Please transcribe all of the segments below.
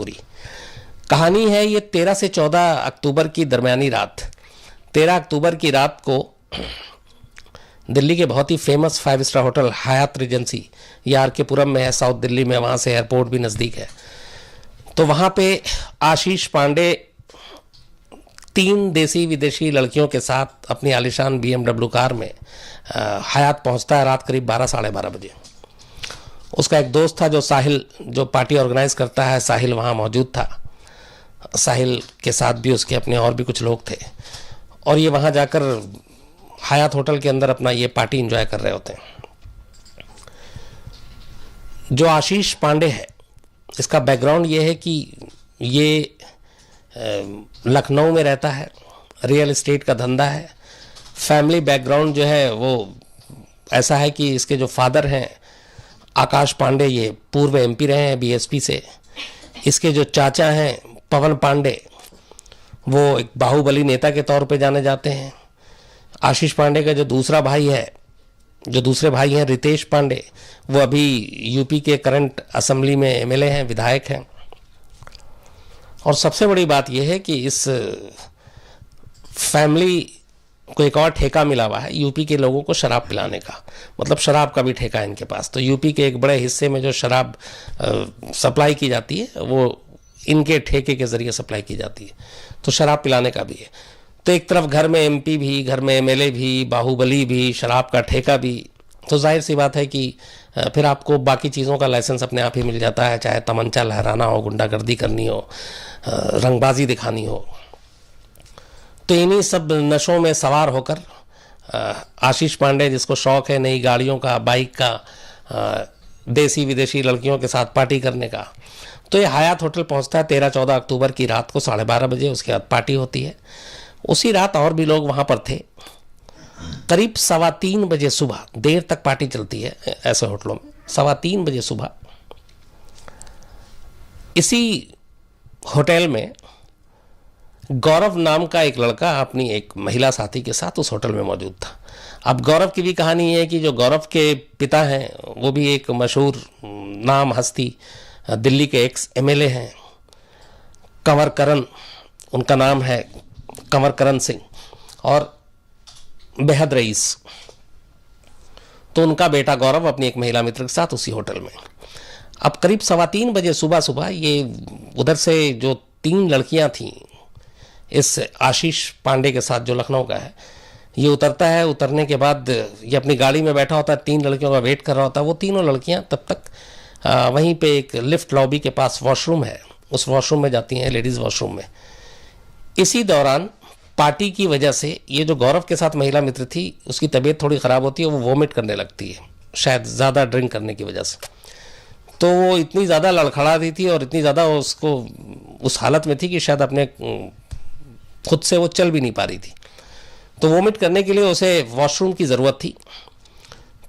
पूरी कहानी है। ये 13 से 14 अक्टूबर की दरमियानी रात, 13 अक्टूबर की रात को दिल्ली के बहुत ही famous 5 star hotel Hyatt Regency, ये आर के पुरम में है, साउथ दिल्ली में, वहाँ से एयरपोर्ट भी नज़दीक है। तो वहाँ पे आशीष पांडे 3 देसी विदेशी लड़कियों के साथ अपनी आलिशान BMW कार में हयात पहुँचता है रात करीब 12 साढ़े 12 बजे। उसका एक दोस्त था जो साहिल, जो पार्टी ऑर्गेनाइज करता है, साहिल वहाँ मौजूद था। साहिल के साथ भी उसके अपने और भी कुछ लोग थे और ये वहाँ जाकर हयात होटल के अंदर अपना ये पार्टी एंजॉय कर रहे होते हैं। जो आशीष पांडे है, इसका बैकग्राउंड ये है कि ये लखनऊ में रहता है, रियल एस्टेट का धंधा है। फैमिली बैकग्राउंड जो है वो ऐसा है कि इसके जो फादर हैं आकाश पांडे, ये पूर्व MP रहे हैं BSP से। इसके जो चाचा हैं पवन पांडे, वो एक बाहुबली नेता के तौर पे जाने जाते हैं। आशीष पांडे का जो दूसरे भाई हैं रितेश पांडे, वो अभी UP के करंट असेंबली में MLA हैं, विधायक हैं। और सबसे बड़ी बात यह है कि इस फैमिली को एक और ठेका मिला हुआ है UP के लोगों को शराब पिलाने का, मतलब शराब का भी ठेका है इनके पास। तो UP के एक बड़े हिस्से में जो शराब सप्लाई की जाती है वो इनके ठेके के ज़रिए सप्लाई की जाती है, तो शराब पिलाने का भी है। तो एक तरफ घर में MP भी, घर में MLA भी, बाहुबली भी, शराब का ठेका भी, तो जाहिर सी बात है कि फिर आपको बाकी चीज़ों का लाइसेंस अपने आप ही मिल जाता है, चाहे तमंचा लहराना हो, गुंडागर्दी करनी हो, रंगबाजी दिखानी हो। तो इन्हीं सब नशों में सवार होकर आशीष पांडे, जिसको शौक़ है नई गाड़ियों का, बाइक का, देसी विदेशी लड़कियों के साथ पार्टी करने का, तो ये हयात होटल पहुंचता है 13-14 अक्टूबर की रात को 12:30 बजे। उसके बाद पार्टी होती है। उसी रात और भी लोग वहाँ पर थे। करीब 3:15 बजे सुबह, देर तक पार्टी चलती है ऐसे होटलों में, 3:15 बजे सुबह इसी होटल में गौरव नाम का एक लड़का अपनी एक महिला साथी के साथ उस होटल में मौजूद था। अब गौरव की भी कहानी है कि जो गौरव के पिता हैं वो भी एक मशहूर नाम हस्ती दिल्ली के एक्स MLA हैं, कंवर करण उनका नाम है, कंवर करण सिंह, और बेहद रईस। तो उनका बेटा गौरव अपनी एक महिला मित्र के साथ उसी होटल में। अब करीब 3:15 बजे सुबह ये उधर से जो 3 लड़कियां थीं इस आशीष पांडे के साथ, जो लखनऊ का है, ये उतरता है। उतरने के बाद ये अपनी गाड़ी में बैठा होता है, 3 लड़कियों का वेट कर रहा होता है। वो तीनों लड़कियां तब तक वहीं पे एक लिफ्ट लॉबी के पास वॉशरूम है, उस वॉशरूम में जाती हैं, लेडीज़ वॉशरूम में। इसी दौरान पार्टी की वजह से ये जो गौरव के साथ महिला मित्र थी उसकी तबीयत थोड़ी ख़राब होती है, वो वॉमिट करने लगती है, शायद ज़्यादा ड्रिंक करने की वजह से। तो वो इतनी ज़्यादा लड़खड़ा रही थी और इतनी ज़्यादा उसको उस हालत में थी कि शायद अपने खुद से वो चल भी नहीं पा रही थी। तो वॉमिट करने के लिए उसे वॉशरूम की ज़रूरत थी।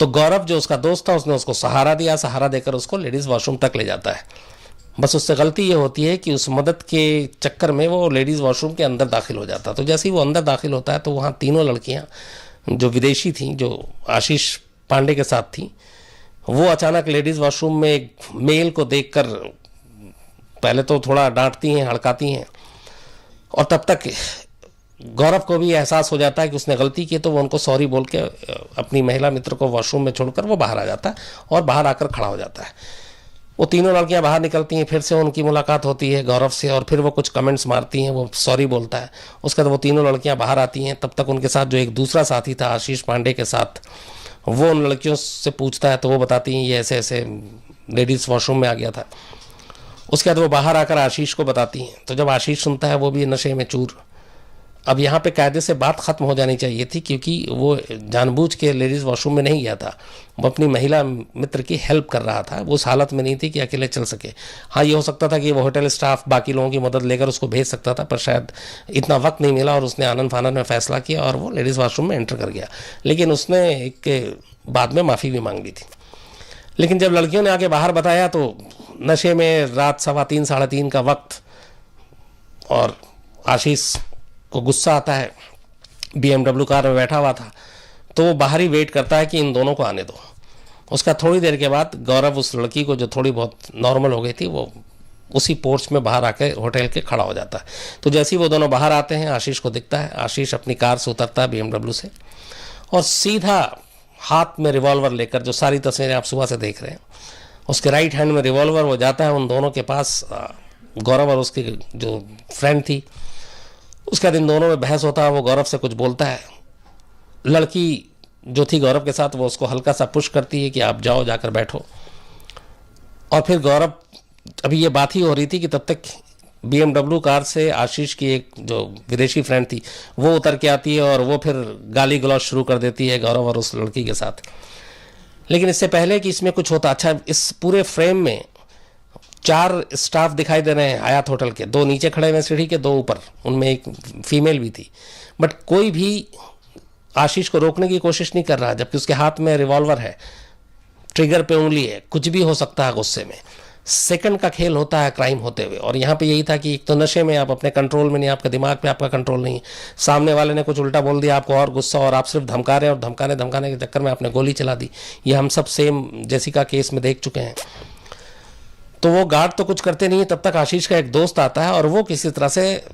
तो गौरव जो उसका दोस्त था उसने उसको सहारा दिया, सहारा देकर उसको लेडीज़ वॉशरूम तक ले जाता है। बस उससे गलती ये होती है कि उस मदद के चक्कर में वो लेडीज़ वॉशरूम के अंदर दाखिल हो जाता। तो जैसे ही वो अंदर दाखिल होता है तो वहाँ तीनों लड़कियाँ जो विदेशी थीं, जो आशीष पांडे के साथ थीं, वो अचानक लेडीज़ वॉशरूम में एक मेल को देखकर पहले तो थोड़ा डांटती हैं, हड़काती हैं, और तब तक गौरव को भी एहसास हो जाता है कि उसने गलती की। तो वो उनको सॉरी बोल के अपनी महिला मित्र को वॉशरूम में छोड़कर वो बाहर आ जाता है और बाहर आकर खड़ा हो जाता है। वो तीनों लड़कियां बाहर निकलती हैं, फिर से उनकी मुलाकात होती है गौरव से, और फिर वो कुछ कमेंट्स मारती हैं, वो सॉरी बोलता है। उसके बाद वो तीनों लड़कियां बाहर आती हैं। तब तक उनके साथ जो एक दूसरा साथी था आशीष पांडे के साथ, वो उन लड़कियों से पूछता है तो वो बताती हैं ये ऐसे ऐसे लेडीज़ वॉशरूम में आ गया था। उसके बाद वो बाहर आकर आशीष को बताती हैं। तो जब आशीष सुनता है, वो भी नशे में चूर। अब यहाँ पे कायदे से बात ख़त्म हो जानी चाहिए थी, क्योंकि वो जानबूझ के लेडीज़ वॉशरूम में नहीं गया था, वो अपनी महिला मित्र की हेल्प कर रहा था। वो उस हालत में नहीं थी कि अकेले चल सके। हाँ, ये हो सकता था कि वो होटल स्टाफ बाकी लोगों की मदद लेकर उसको भेज सकता था, पर शायद इतना वक्त नहीं मिला और उसने आनंद फानंद में फ़ैसला किया और वो लेडीज़ वॉशरूम में एंटर कर गया। लेकिन उसने एक बाद में माफ़ी भी मांग ली थी। लेकिन जब लड़कियों ने आके बाहर बताया तो नशे में रात 3:15 साढ़े 3 का वक्त, और आशीष को गुस्सा आता है, BMW कार में बैठा हुआ था, तो वो बाहर ही वेट करता है कि इन दोनों को आने दो। उसका थोड़ी देर के बाद गौरव उस लड़की को, जो थोड़ी बहुत नॉर्मल हो गई थी, वो उसी पोर्च में बाहर आके होटल के खड़ा हो जाता है। तो जैसे ही वो दोनों बाहर आते हैं, आशीष को दिखता है, आशीष अपनी कार से उतरता है BMW से, और सीधा हाथ में रिवॉल्वर लेकर, जो सारी तस्वीरें आप सुबह से देख रहे हैं, उसके राइट हैंड में रिवॉल्वर, वो जाता है उन दोनों के पास, गौरव और उसकी जो फ्रेंड थी। उसके बाद इन दोनों में बहस होता है, वो गौरव से कुछ बोलता है। लड़की जो थी गौरव के साथ, वो उसको हल्का सा पुश करती है कि आप जाओ, जाकर बैठो। और फिर गौरव, अभी ये बात ही हो रही थी कि तब तक BMW कार से आशीष की एक जो विदेशी फ्रेंड थी वो उतर के आती है और वो फिर गाली गलौज शुरू कर देती है गौरव और उस लड़की के साथ। लेकिन इससे पहले कि इसमें कुछ होता, अच्छा, इस पूरे फ्रेम में 4 स्टाफ दिखाई दे रहे हैं हयात होटल के, 2 नीचे खड़े हुए सीढ़ी के, 2 ऊपर, उनमें एक फीमेल भी थी। बट कोई भी आशीष को रोकने की कोशिश नहीं कर रहा, जबकि उसके हाथ में रिवॉल्वर है, ट्रिगर पे उंगली है, कुछ भी हो सकता है गुस्से में। सेकंड का खेल होता है क्राइम होते हुए। और यहाँ पे यही था कि एक तो नशे में आप अपने कंट्रोल में नहीं, आपका दिमाग पे आपका कंट्रोल नहीं है, सामने वाले ने कुछ उल्टा बोल दिया, आपको और गुस्सा, और आप सिर्फ धमका रहे हैं, और धमकाने के चक्कर में आपने गोली चला दी। ये हम सब सेम जेसिका केस में देख चुके हैं। तो वो गार्ड तो कुछ करते नहीं है, तब तक आशीष का एक दोस्त आता है और वो किसी तरह से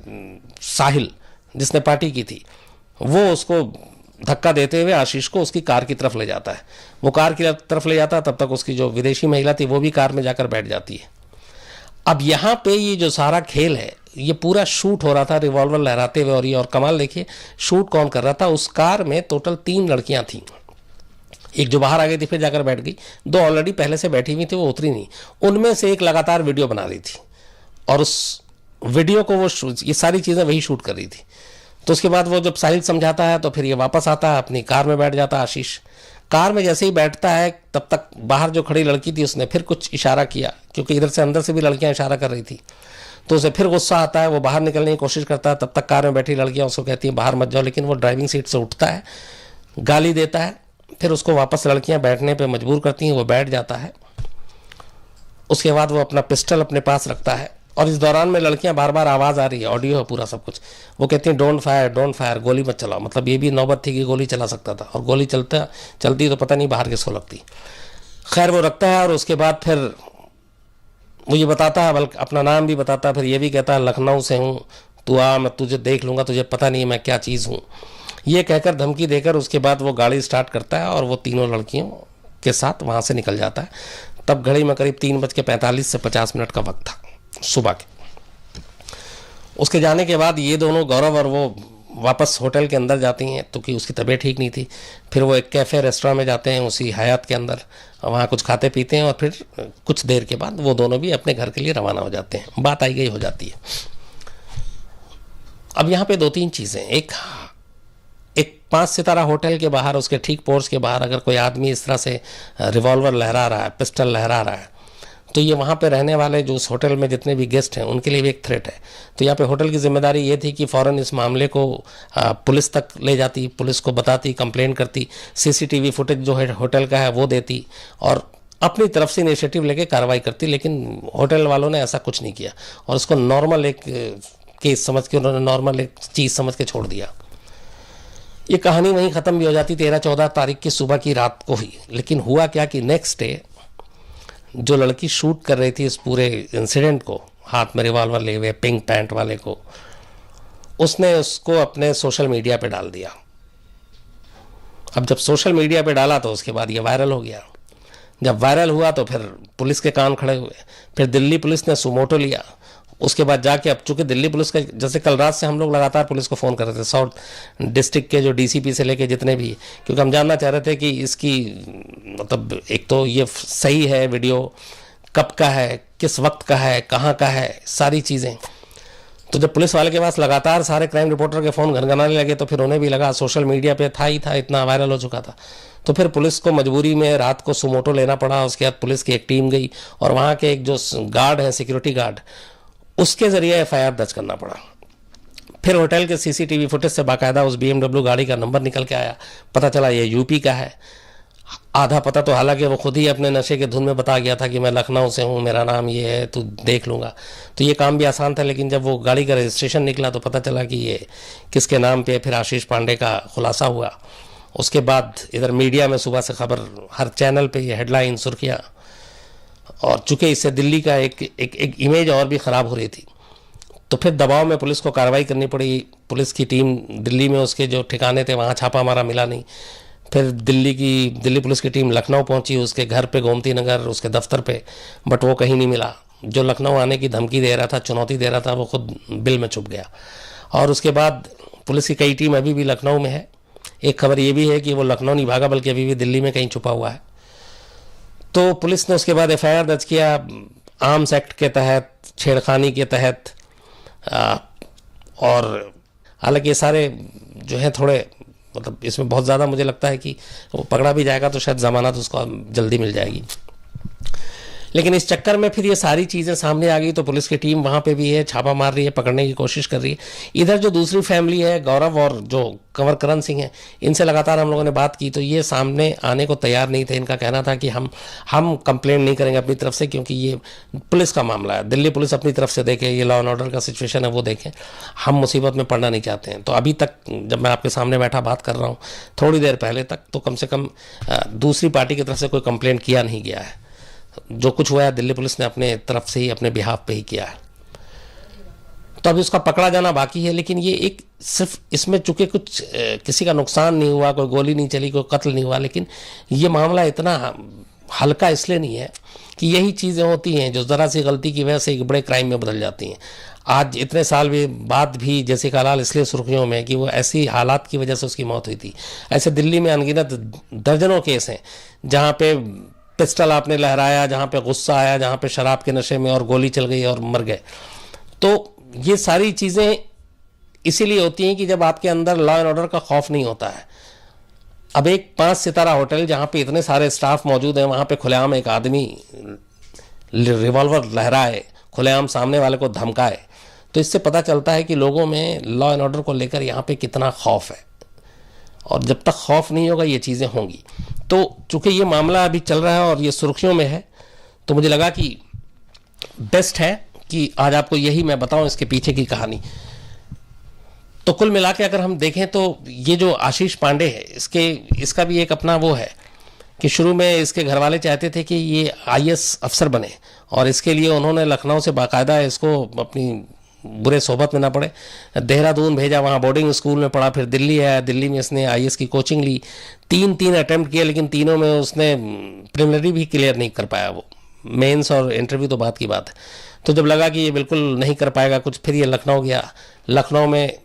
साहिल, जिसने पार्टी की थी, वो उसको धक्का देते हुए आशीष को उसकी कार की तरफ ले जाता है। वो कार की तरफ ले जाता है, तब तक उसकी जो विदेशी महिला थी वो भी कार में जाकर बैठ जाती है। अब यहाँ पे ये जो सारा खेल है, ये पूरा शूट हो रहा था रिवॉल्वर लहराते हुए। और ये और कमाल देखिए, शूट कौन कर रहा था, उस कार में टोटल 3 लड़कियां थीं। एक जो बाहर आ गई थी, फिर जाकर बैठ गई, 2 ऑलरेडी पहले से बैठी हुई थी, वो उतरी नहीं। उनमें से एक लगातार वीडियो बना रही थी और उस वीडियो को वो ये सारी चीज़ें वही शूट कर रही थी। तो उसके बाद वो जब साहिल समझाता है तो फिर ये वापस आता है, अपनी कार में बैठ जाता है आशीष। कार में जैसे ही बैठता है, तब तक बाहर जो खड़ी लड़की थी उसने फिर कुछ इशारा किया, क्योंकि इधर से अंदर से भी लड़कियां इशारा कर रही थी। तो उसे फिर गुस्सा आता है, वो बाहर निकलने की कोशिश करता है। तब तक कार में बैठी लड़कियां उसको कहती हैं बाहर मत जाओ, लेकिन वो ड्राइविंग सीट से उठता है, गाली देता है, फिर उसको वापस लड़कियां बैठने पर मजबूर करती हैं, वो बैठ जाता है। उसके बाद वो अपना पिस्टल अपने पास रखता है और इस दौरान में लड़कियां बार बार आवाज़ आ रही है, ऑडियो है पूरा सब कुछ, वो कहती हैं डोंट फायर, गोली मत चलाओ। मतलब ये भी नौबत थी कि गोली चला सकता था, और गोली चलती तो पता नहीं बाहर किसको लगती। खैर वो रखता है और उसके बाद फिर वो ये बताता है, बल्कि अपना नाम भी बताता है, फिर ये भी कहता है लखनऊ से हूँ, तू आ, मैं तुझे देख लूँगा, तुझे पता नहीं मैं क्या चीज़ हूँ। ये कहकर धमकी देकर उसके बाद वो गाड़ी स्टार्ट करता है और वो तीनों लड़कियों के साथ वहाँ से निकल जाता है। तब घड़ी में करीब 3:45 से 50 मिनट का वक्त था सुबह के। उसके जाने के बाद ये दोनों, गौरव और वो, वापस होटल के अंदर जाती हैं, तो कि उसकी तबीयत ठीक नहीं थी। फिर वो एक कैफ़े रेस्टोरेंट में जाते हैं उसी हयात के अंदर, वहाँ कुछ खाते पीते हैं और फिर कुछ देर के बाद वो दोनों भी अपने घर के लिए रवाना हो जाते हैं। बात आई गई हो जाती है। अब यहाँ पे 2-3 चीज़ें, एक 5 सितारा होटल के बाहर, उसके ठीक पोर्च के बाहर अगर कोई आदमी इस तरह से रिवॉल्वर लहरा रहा है, पिस्टल लहरा रहा है, तो ये वहाँ पे रहने वाले जो उस होटल में जितने भी गेस्ट हैं उनके लिए भी एक थ्रेट है। तो यहाँ पे होटल की जिम्मेदारी ये थी कि फ़ौरन इस मामले को पुलिस तक ले जाती, पुलिस को बताती, कंप्लेंट करती, CCTV फुटेज जो है होटल का है वो देती और अपनी तरफ से इनिशिएटिव लेके कार्रवाई करती। लेकिन होटल वालों ने ऐसा कुछ नहीं किया और उसको नॉर्मल एक केस समझ के, उन्होंने नॉर्मल एक चीज़ समझ के छोड़ दिया। ये कहानी वहीं ख़त्म भी हो जाती 13-14 तारीख की सुबह की रात को ही। लेकिन हुआ क्या कि नेक्स्ट डे जो लड़की शूट कर रही थी इस पूरे इंसिडेंट को, हाथ में रिवॉल्वर लिए हुए, पिंक पैंट वाले को, उसने उसको अपने सोशल मीडिया पे डाल दिया। अब जब सोशल मीडिया पे डाला तो उसके बाद ये वायरल हो गया। जब वायरल हुआ तो फिर पुलिस के कान खड़े हुए, फिर दिल्ली पुलिस ने सुमोटो लिया। उसके बाद जाके, अब चूंकि दिल्ली पुलिस का, जैसे कल रात से हम लोग लगातार पुलिस को फ़ोन कर रहे थे, साउथ डिस्ट्रिक्ट के जो DCP से लेके जितने भी, क्योंकि हम जानना चाह रहे थे कि इसकी मतलब एक तो ये सही है वीडियो, कब का है, किस वक्त का है, कहाँ का है, सारी चीज़ें। तो जब पुलिस वाले के पास लगातार सारे क्राइम रिपोर्टर के फ़ोन घनघनाने लगे तो फिर उन्हें भी लगा सोशल मीडिया पे था ही था, इतना वायरल हो चुका था। तो फिर पुलिस को मजबूरी में रात को सुमोटो लेना पड़ा। उसके बाद पुलिस की एक टीम गई और वहाँ के एक जो गार्ड हैं, सिक्योरिटी गार्ड, उसके ज़रिए FIR दर्ज करना पड़ा। फिर होटल के CCTV फुटेज से बाकायदा उस BMW गाड़ी का नंबर निकल के आया, पता चला ये यूपी का है। आधा पता तो हालांकि वो खुद ही अपने नशे के धुन में बता गया था कि मैं लखनऊ से हूँ, मेरा नाम ये है, तू देख लूँगा। तो ये काम भी आसान था। लेकिन जब वो गाड़ी का रजिस्ट्रेशन निकला तो पता चला कि ये किसके नाम पे, फिर आशीष पांडे का खुलासा हुआ। उसके बाद इधर मीडिया में सुबह से खबर, हर चैनल पे ये हेडलाइन, सुर्खियाँ। और चूंकि इससे दिल्ली का एक इमेज और भी ख़राब हो रही थी, तो फिर दबाव में पुलिस को कार्रवाई करनी पड़ी। पुलिस की टीम दिल्ली में उसके जो ठिकाने थे वहाँ छापा मारा, मिला नहीं। फिर दिल्ली पुलिस की टीम लखनऊ पहुंची, उसके घर पे गोमती नगर, उसके दफ्तर पे, बट वो कहीं नहीं मिला। जो लखनऊ आने की धमकी दे रहा था, चुनौती दे रहा था, वो खुद बिल में छुप गया। और उसके बाद पुलिस की कई टीम अभी भी लखनऊ में है। एक खबर ये भी है कि वो लखनऊ नहीं भागा, बल्कि अभी भी दिल्ली में कहीं छुपा हुआ है। तो पुलिस ने उसके बाद FIR दर्ज किया आर्म्स एक्ट के तहत, छेड़खानी के तहत। और हालांकि ये सारे जो है थोड़े, मतलब इसमें बहुत ज़्यादा मुझे लगता है कि वो पकड़ा भी जाएगा तो शायद ज़मानत उसको जल्दी मिल जाएगी। लेकिन इस चक्कर में फिर ये सारी चीज़ें सामने आ गई, तो पुलिस की टीम वहाँ पे भी है, छापा मार रही है, पकड़ने की कोशिश कर रही है। इधर जो दूसरी फैमिली है, गौरव और जो कंवर करण सिंह है, इनसे लगातार हम लोगों ने बात की, तो ये सामने आने को तैयार नहीं थे। इनका कहना था कि हम कंप्लेंट नहीं करेंगे अपनी तरफ से, क्योंकि ये पुलिस का मामला है, दिल्ली पुलिस अपनी तरफ से देखे, ये लॉ एंड ऑर्डर का सिचुएशन है वो देखें, हम मुसीबत में पड़ना नहीं चाहते हैं। तो अभी तक जब मैं आपके सामने बैठा बात कर रहा हूँ, थोड़ी देर पहले तक तो कम से कम दूसरी पार्टी की तरफ से कोई कंप्लेंट किया नहीं गया है। जो कुछ हुआ है दिल्ली पुलिस ने अपने तरफ से ही, अपने बिहाफ पे ही किया है। तो अभी उसका पकड़ा जाना बाकी है। लेकिन ये एक सिर्फ इसमें चूंकि कुछ किसी का नुकसान नहीं हुआ, कोई गोली नहीं चली, कोई कत्ल नहीं हुआ, लेकिन ये मामला इतना हल्का इसलिए नहीं है कि यही चीज़ें होती हैं जो ज़रा सी गलती की वजह से एक बड़े क्राइम में बदल जाती हैं। आज इतने साल बाद भी जेसिका लाल इसलिए सुर्खियों में कि वो ऐसी हालात की वजह से उसकी मौत हुई थी। ऐसे दिल्ली में अनगिनत दर्जनों केस हैं जहाँ पे पिस्टल आपने लहराया, जहाँ पे गुस्सा आया, जहाँ पे शराब के नशे में और गोली चल गई और मर गए। तो ये सारी चीज़ें इसीलिए होती हैं कि जब आपके अंदर लॉ एंड ऑर्डर का खौफ नहीं होता है। अब एक 5 सितारा होटल जहाँ पे इतने सारे स्टाफ मौजूद हैं, वहाँ पे खुलेआम एक आदमी रिवॉल्वर लहराए, खुलेआम सामने वाले को धमकाए, तो इससे पता चलता है कि लोगों में लॉ एंड ऑर्डर को लेकर यहाँ पे कितना खौफ है। और जब तक खौफ नहीं होगा ये चीज़ें होंगी। तो चूंकि ये मामला अभी चल रहा है और ये सुर्खियों में है, तो मुझे लगा कि बेस्ट है कि आज आपको यही मैं बताऊं इसके पीछे की कहानी। तो कुल मिला के अगर हम देखें तो ये जो आशीष पांडे है, इसका भी एक अपना वो है कि शुरू में इसके घर वाले चाहते थे कि ये IAS अफसर बने, और इसके लिए उन्होंने लखनऊ से बाकायदा इसको अपनी बुरे सोबत में ना पड़े देहरादून भेजा, वहाँ बोर्डिंग स्कूल में पढ़ा, फिर दिल्ली आया, दिल्ली में इसने IAS की कोचिंग ली, 3 अटैम्प्ट किए, लेकिन तीनों में उसने प्रिलिमिनरी भी क्लियर नहीं कर पाया। वो मेंस और इंटरव्यू तो बात की बात है। तो जब लगा कि ये बिल्कुल नहीं कर पाएगा कुछ, फिर ये लखनऊ गया। लखनऊ में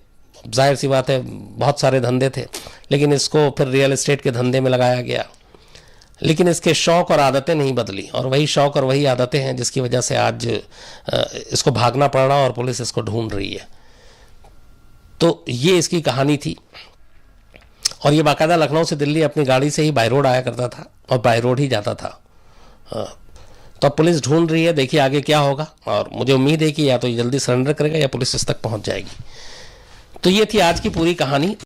जाहिर सी बात है बहुत सारे धंधे थे, लेकिन इसको फिर रियल एस्टेट के धंधे में लगाया गया। लेकिन इसके शौक़ और आदतें नहीं बदली, और वही शौक़ और वही आदतें हैं जिसकी वजह से आज इसको भागना पड़ रहा और पुलिस इसको ढूंढ रही है। तो ये इसकी कहानी थी। और ये बाकायदा लखनऊ से दिल्ली अपनी गाड़ी से ही बाय रोड आया करता था और बाय रोड ही जाता था। तो अब पुलिस ढूंढ रही है, देखिए आगे क्या होगा। और मुझे उम्मीद है कि या तो ये जल्दी सरेंडर करेगा या पुलिस इस तक पहुंच जाएगी। तो ये थी आज की पूरी कहानी।